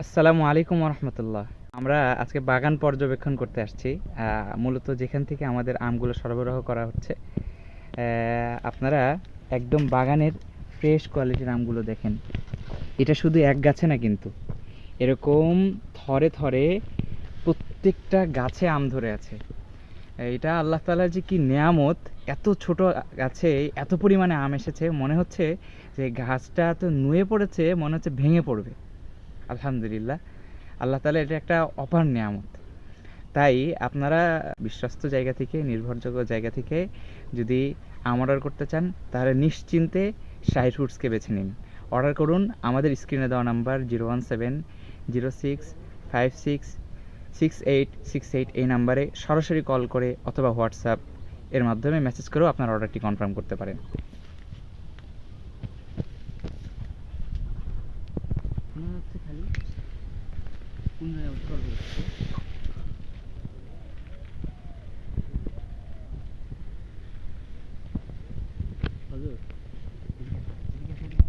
আসসালামু আলাইকুম রহমতুল্লাহ। আমরা আজকে বাগান পর্যবেক্ষণ করতে আসছি, মূলত যেখান থেকে আমাদের আমগুলো সরবরাহ করা হচ্ছে। আপনারা একদম বাগানের ফ্রেশ কোয়ালিটির আমগুলো দেখেন। এটা শুধু এক গাছে না, কিন্তু এরকম থরে থরে প্রত্যেকটা গাছে আম ধরে আছে। এটা আল্লাহ তাআলার যে কি নেয়ামত! এত ছোট গাছে এত পরিমাণে আম এসেছে, মনে হচ্ছে যে গাছটা তো নুয়ে পড়েছে, মনে হচ্ছে ভেঙে পড়বে। আলহামদুলিল্লাহ, আল্লাহ তাআলা এটা একটা অপার নেয়ামত। তাই আপনারা বিশ্বস্ত জায়গা থেকে, নির্ভরযোগ্য জায়গা থেকে যদি আম অর্ডার করতে চান, তাহলে নিশ্চিন্তে শাহি ফ্রুটসকে বেছে নিন। অর্ডার করুন আমাদের স্ক্রিনে দেওয়া নাম্বার 01706566868 এই নাম্বারে সরাসরি কল করে অথবা হোয়াটসঅ্যাপ এর মাধ্যমে মেসেজ করেও আপনার অর্ডারটি কনফার্ম করতে পারেন। খালি কোন জায়গায়